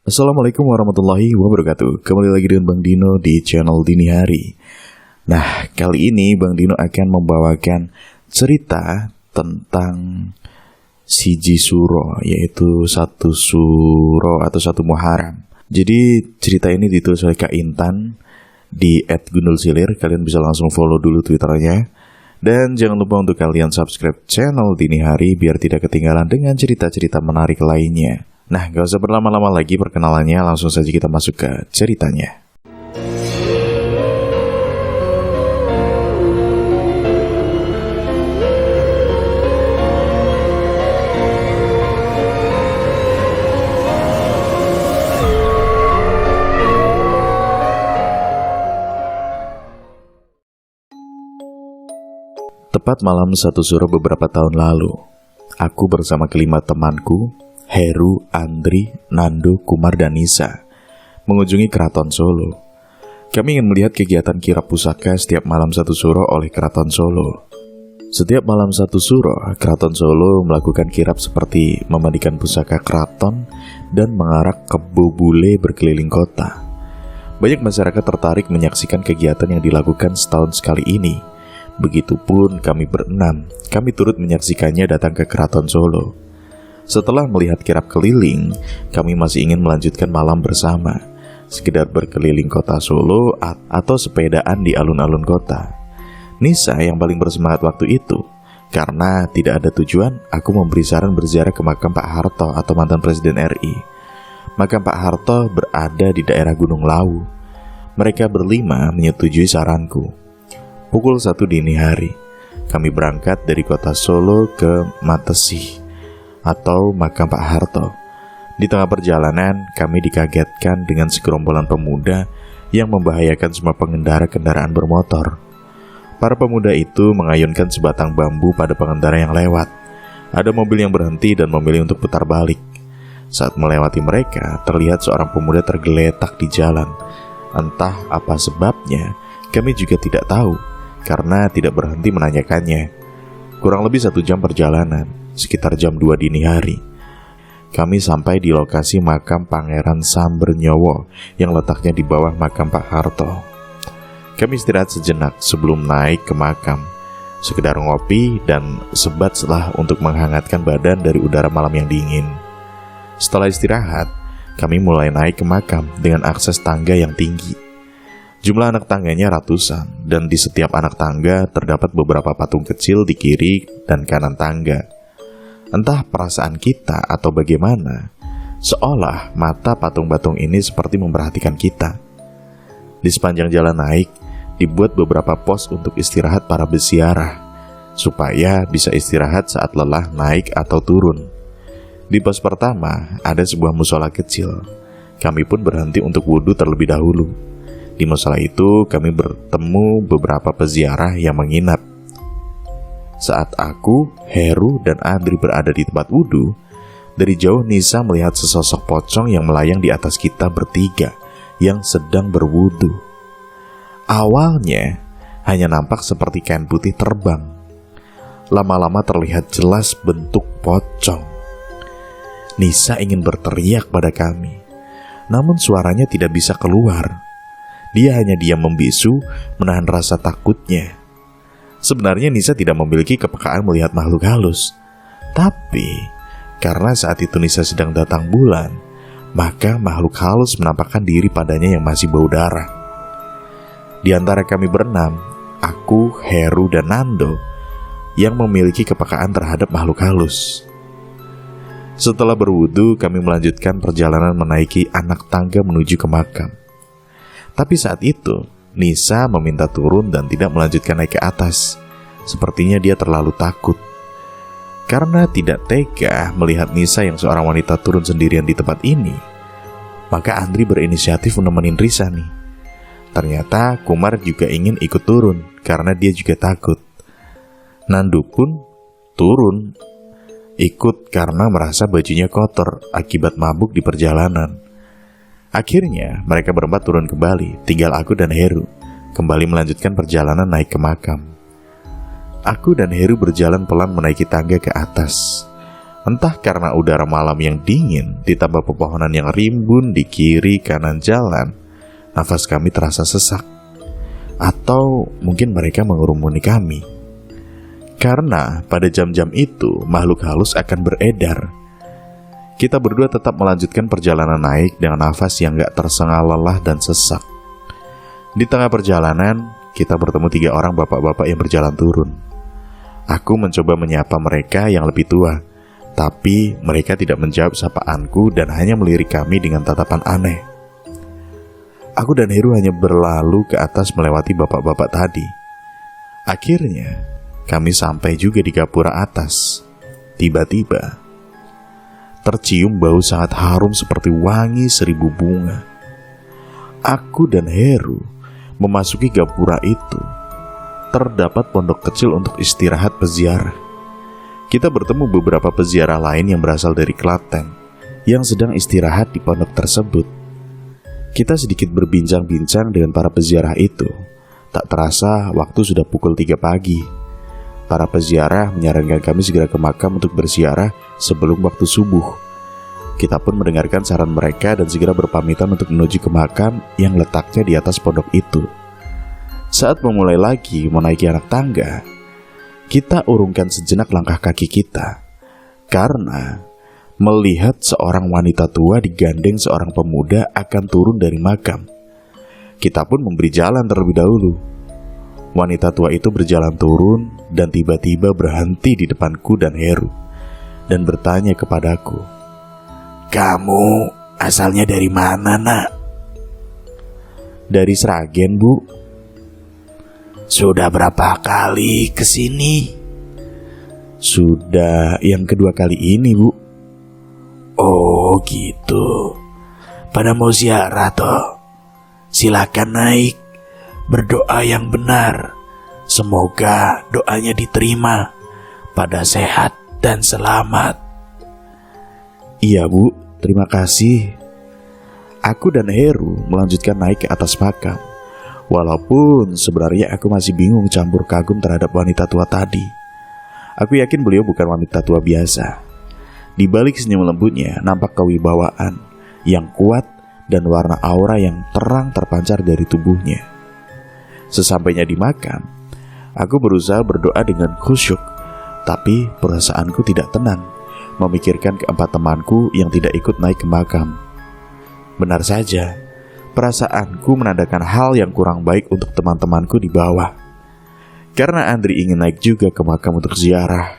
Assalamualaikum warahmatullahi wabarakatuh. Kembali lagi dengan Bang Dino di channel Dini Hari. Nah, kali ini Bang Dino akan membawakan cerita tentang siji suro, yaitu satu suro atau satu Muharram. Jadi cerita ini ditulis oleh Kak Intan di @gundulsilir. Kalian bisa langsung follow dulu Twitternya. Dan jangan lupa untuk kalian subscribe channel Dini Hari biar tidak ketinggalan dengan cerita-cerita menarik lainnya. Nah, gak usah berlama-lama lagi perkenalannya, langsung saja kita masuk ke ceritanya. Tepat malam satu suro beberapa tahun lalu, aku bersama kelima temanku, Heru, Andri, Nando, Kumar, dan Nisa, mengunjungi Keraton Solo. Kami ingin melihat kegiatan kirap pusaka setiap malam satu suro oleh Keraton Solo. Setiap malam satu suro, Keraton Solo melakukan kirap seperti memandikan pusaka keraton dan mengarak kebo bule berkeliling kota. Banyak masyarakat tertarik menyaksikan kegiatan yang dilakukan setahun sekali ini. Begitupun kami berenam, kami turut menyaksikannya datang ke Keraton Solo. Setelah melihat kirap keliling, kami masih ingin melanjutkan malam bersama, sekedar berkeliling kota Solo atau sepedaan di alun-alun kota. Nisa yang paling bersemangat waktu itu, karena tidak ada tujuan, aku memberi saran berziarah ke makam Pak Harto atau mantan Presiden RI. Makam Pak Harto berada di daerah Gunung Lawu. Mereka berlima menyetujui saranku. Pukul 1 dini hari, kami berangkat dari kota Solo ke Matesih atau makam Pak Harto. Di tengah perjalanan, kami dikagetkan dengan segerombolan pemuda yang membahayakan semua pengendara kendaraan bermotor. Para pemuda itu mengayunkan sebatang bambu pada pengendara yang lewat. Ada mobil yang berhenti dan memilih untuk putar balik. Saat melewati mereka, terlihat seorang pemuda tergeletak di jalan. Entah apa sebabnya, kami juga tidak tahu, karena tidak berhenti menanyakannya. Kurang lebih 1 jam perjalanan, sekitar jam 2 dini hari, kami sampai di lokasi makam Pangeran Sambernyowo yang letaknya di bawah makam Pak Harto. Kami istirahat sejenak sebelum naik ke makam, sekedar ngopi dan sebat selah untuk menghangatkan badan dari udara malam yang dingin. Setelah istirahat, kami mulai naik ke makam dengan akses tangga yang tinggi. Jumlah anak tangganya ratusan, dan di setiap anak tangga terdapat beberapa patung kecil di kiri dan kanan tangga. Entah perasaan kita atau bagaimana, seolah mata patung-patung ini seperti memperhatikan kita. Di sepanjang jalan naik, dibuat beberapa pos untuk istirahat para peziarah, supaya bisa istirahat saat lelah naik atau turun. Di pos pertama, ada sebuah musola kecil. Kami pun berhenti untuk wudhu terlebih dahulu. Di musola itu, kami bertemu beberapa peziarah yang menginap. Saat aku, Heru, dan Andri berada di tempat wudhu, dari jauh Nisa melihat sesosok pocong yang melayang di atas kita bertiga yang sedang berwudhu. Awalnya, hanya nampak seperti kain putih terbang. Lama-lama terlihat jelas bentuk pocong. Nisa ingin berteriak pada kami, namun suaranya tidak bisa keluar. Dia hanya diam membisu, menahan rasa takutnya. Sebenarnya Nisa tidak memiliki kepekaan melihat makhluk halus. Tapi, karena saat itu Nisa sedang datang bulan, maka makhluk halus menampakkan diri padanya yang masih bau darah. Di antara kami berenam, aku, Heru, dan Nando, yang memiliki kepekaan terhadap makhluk halus. Setelah berwudu, kami melanjutkan perjalanan menaiki anak tangga menuju ke makam. Tapi saat itu, Nisa meminta turun dan tidak melanjutkan naik ke atas. Sepertinya dia terlalu takut. Karena tidak tega melihat Nisa yang seorang wanita turun sendirian di tempat ini, maka Andri berinisiatif menemani Risa nih. Ternyata Kumar juga ingin ikut turun karena dia juga takut. Nandu pun turun ikut karena merasa bajunya kotor akibat mabuk di perjalanan. Akhirnya mereka berempat turun kembali, tinggal aku dan Heru kembali melanjutkan perjalanan naik ke makam. Aku dan Heru berjalan pelan menaiki tangga ke atas. Entah karena udara malam yang dingin ditambah pepohonan yang rimbun di kiri kanan jalan, nafas kami terasa sesak. Atau mungkin mereka mengurumuni kami. Karena pada jam-jam itu makhluk halus akan beredar. Kita berdua tetap melanjutkan perjalanan naik dengan nafas yang gak tersengal lelah dan sesak. Di tengah perjalanan, kita bertemu 3 orang bapak-bapak yang berjalan turun. Aku mencoba menyapa mereka yang lebih tua, tapi mereka tidak menjawab sapaanku dan hanya melirik kami dengan tatapan aneh. Aku dan Heru hanya berlalu ke atas melewati bapak-bapak tadi. Akhirnya, kami sampai juga di gapura atas. Tiba-tiba, tercium bau sangat harum seperti wangi 1000 bunga. Aku dan Heru memasuki gapura itu. Terdapat pondok kecil untuk istirahat peziarah. Kita bertemu beberapa peziarah lain yang berasal dari Klaten yang sedang istirahat di pondok tersebut. Kita sedikit berbincang-bincang dengan para peziarah itu. Tak terasa waktu sudah pukul 3 pagi. Para peziarah menyarankan kami segera ke makam untuk berziarah sebelum waktu subuh. Kita pun mendengarkan saran mereka dan segera berpamitan untuk menuju ke makam yang letaknya di atas pondok itu. Saat memulai lagi menaiki anak tangga, kita urungkan sejenak langkah kaki kita, karena melihat seorang wanita tua digandeng seorang pemuda akan turun dari makam. Kita pun memberi jalan terlebih dahulu. Wanita tua itu berjalan turun dan tiba-tiba berhenti di depanku dan Heru dan bertanya kepadaku, "Kamu asalnya dari mana, Nak?" "Dari Sragen, Bu." "Sudah berapa kali kesini?" "Sudah yang kedua kali ini, Bu." "Oh gitu. Pada mau ziarah toh? Silakan naik. Berdoa yang benar. Semoga doanya diterima. Pada sehat dan selamat." "Iya, Bu, terima kasih." Aku dan Heru melanjutkan naik ke atas makam. Walaupun sebenarnya aku masih bingung campur kagum terhadap wanita tua tadi. Aku yakin beliau bukan wanita tua biasa. Di balik senyum lembutnya nampak kewibawaan yang kuat dan warna aura yang terang terpancar dari tubuhnya. Sesampainya di makam, aku berusaha berdoa dengan khusyuk, tapi perasaanku tidak tenang memikirkan keempat temanku yang tidak ikut naik ke makam. Benar saja, perasaanku menandakan hal yang kurang baik untuk teman-temanku di bawah. Karena Andri ingin naik juga ke makam untuk ziarah,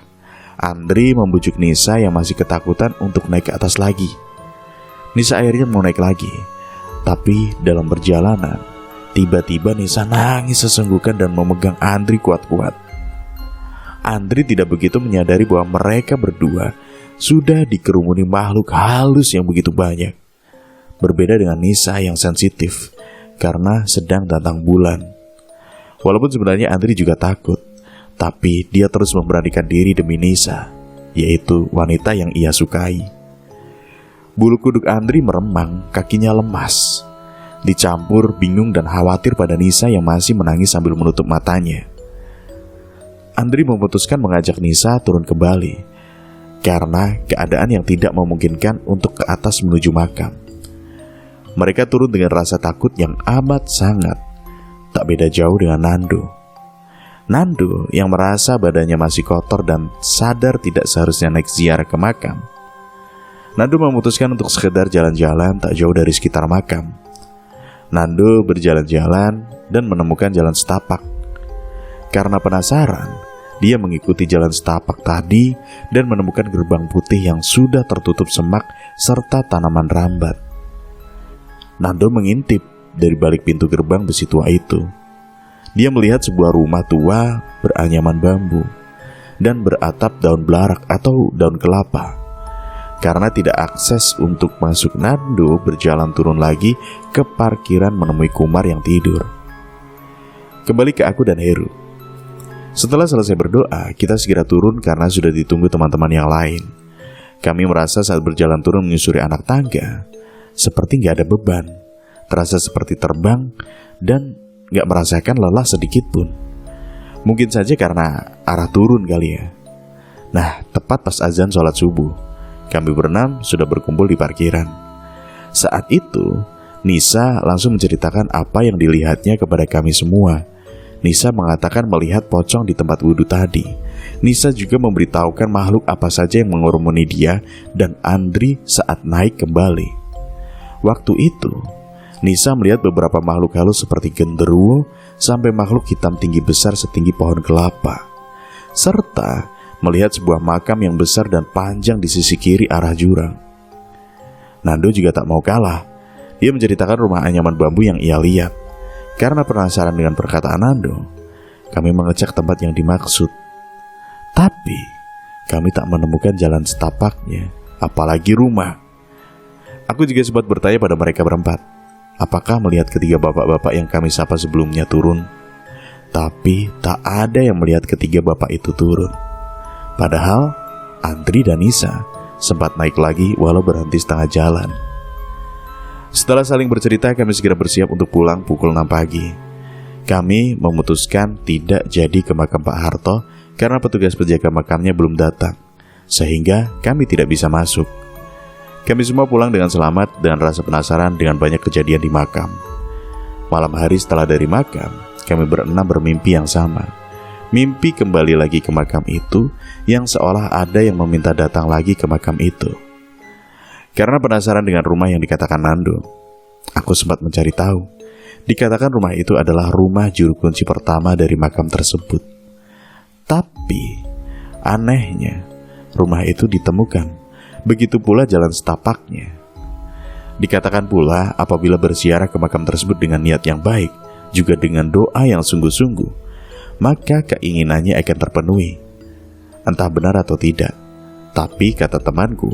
Andri membujuk Nisa yang masih ketakutan untuk naik ke atas lagi. Nisa akhirnya mau naik lagi, tapi dalam perjalanan, tiba-tiba Nisa nangis sesenggukan dan memegang Andri kuat-kuat. Andri tidak begitu menyadari bahwa mereka berdua sudah dikerumuni makhluk halus yang begitu banyak. Berbeda dengan Nisa yang sensitif karena sedang datang bulan. Walaupun sebenarnya Andri juga takut, tapi dia terus memberanikan diri demi Nisa, yaitu wanita yang ia sukai. Bulu kuduk Andri meremang, kakinya lemas. Dicampur bingung dan khawatir pada Nisa yang masih menangis sambil menutup matanya. Andri memutuskan mengajak Nisa turun kembali karena keadaan yang tidak memungkinkan untuk ke atas menuju makam. Mereka turun dengan rasa takut yang amat sangat, tak beda jauh dengan Nando. Nando yang merasa badannya masih kotor dan sadar tidak seharusnya naik ziarah ke makam. Nando memutuskan untuk sekedar jalan-jalan tak jauh dari sekitar makam. Nando berjalan-jalan dan menemukan jalan setapak. Karena penasaran, dia mengikuti jalan setapak tadi dan menemukan gerbang putih yang sudah tertutup semak serta tanaman rambat. Nando mengintip dari balik pintu gerbang besi tua itu. Dia melihat sebuah rumah tua beranyaman bambu dan beratap daun belarak atau daun kelapa. Karena tidak akses untuk masuk, Nando berjalan turun lagi ke parkiran menemui Kumar yang tidur. Kembali ke aku dan Heru. Setelah selesai berdoa, kita segera turun karena sudah ditunggu teman-teman yang lain. Kami merasa saat berjalan turun menyusuri anak tangga, seperti gak ada beban, terasa seperti terbang dan gak merasakan lelah sedikit pun. Mungkin saja karena arah turun kali ya. Nah, tepat pas azan sholat subuh, kami berenam sudah berkumpul di parkiran. Saat itu, Nisa langsung menceritakan apa yang dilihatnya kepada kami semua. Nisa mengatakan melihat pocong di tempat wudhu tadi. Nisa juga memberitahukan makhluk apa saja yang mengurumuni dia dan Andri saat naik kembali. Waktu itu, Nisa melihat beberapa makhluk halus seperti genderuwo sampai makhluk hitam tinggi besar setinggi pohon kelapa, serta melihat sebuah makam yang besar dan panjang di sisi kiri arah jurang. Nando juga tak mau kalah. Dia menceritakan rumah anyaman bambu yang ia lihat. Karena penasaran dengan perkataan Nando, kami mengecek tempat yang dimaksud. Tapi kami tak menemukan jalan setapaknya, apalagi rumah. Aku juga sempat bertanya pada mereka berempat, apakah melihat ketiga bapak-bapak yang kami sapa sebelumnya turun? Tapi tak ada yang melihat ketiga bapak itu turun. Padahal Andri dan Nisa sempat naik lagi walau berhenti setengah jalan. Setelah saling bercerita, kami segera bersiap untuk pulang pukul 6 pagi. Kami memutuskan tidak jadi ke makam Pak Harto karena petugas penjaga makamnya belum datang, sehingga kami tidak bisa masuk. Kami semua pulang dengan selamat dan rasa penasaran dengan banyak kejadian di makam. Malam hari setelah dari makam, kami berenam bermimpi yang sama. Mimpi kembali lagi ke makam itu yang seolah ada yang meminta datang lagi ke makam itu. Karena penasaran dengan rumah yang dikatakan Nando, aku sempat mencari tahu. Dikatakan rumah itu adalah rumah juru kunci pertama dari makam tersebut. Tapi anehnya, rumah itu ditemukan. Begitu pula jalan setapaknya. Dikatakan pula apabila berziarah ke makam tersebut dengan niat yang baik, juga dengan doa yang sungguh-sungguh, maka keinginannya akan terpenuhi. Entah benar atau tidak, tapi kata temanku,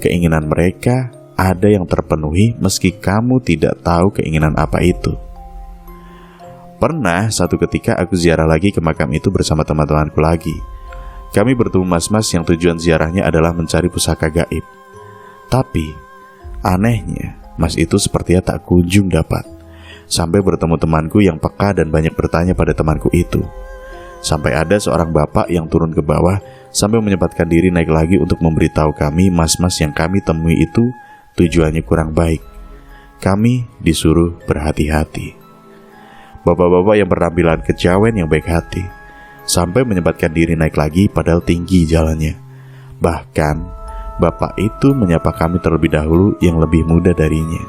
keinginan mereka ada yang terpenuhi meski kamu tidak tahu keinginan apa itu. Pernah satu ketika aku ziarah lagi ke makam itu bersama teman-temanku lagi. Kami bertemu mas-mas yang tujuan ziarahnya adalah mencari pusaka gaib. Tapi anehnya, mas itu sepertinya tak kunjung dapat. Sampai bertemu temanku yang peka dan banyak bertanya pada temanku itu. Sampai ada seorang bapak yang turun ke bawah sampai menyempatkan diri naik lagi untuk memberitahu kami mas-mas yang kami temui itu tujuannya kurang baik. Kami disuruh berhati-hati. Bapak-bapak yang berpenampilan kejawen yang baik hati sampai menyempatkan diri naik lagi padahal tinggi jalannya. Bahkan bapak itu menyapa kami terlebih dahulu yang lebih muda darinya.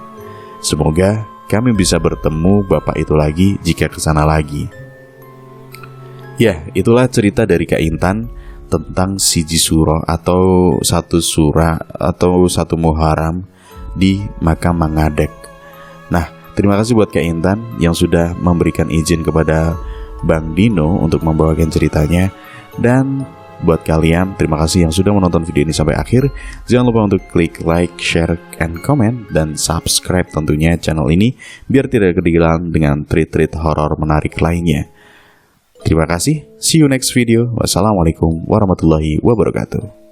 Semoga kami bisa bertemu bapak itu lagi jika kesana lagi. Ya, itulah cerita dari Kak Intan tentang siji suro atau satu surah atau satu muharam di makam Mangadek. Nah, terima kasih buat Kak Intan yang sudah memberikan izin kepada Bang Dino untuk membawakan ceritanya. Dan buat kalian, terima kasih yang sudah menonton video ini sampai akhir. Jangan lupa untuk klik like, share, and comment, dan subscribe tentunya channel ini biar tidak ketinggalan dengan treat-treat horor menarik lainnya. Terima kasih, see you next video. Wassalamualaikum warahmatullahi wabarakatuh.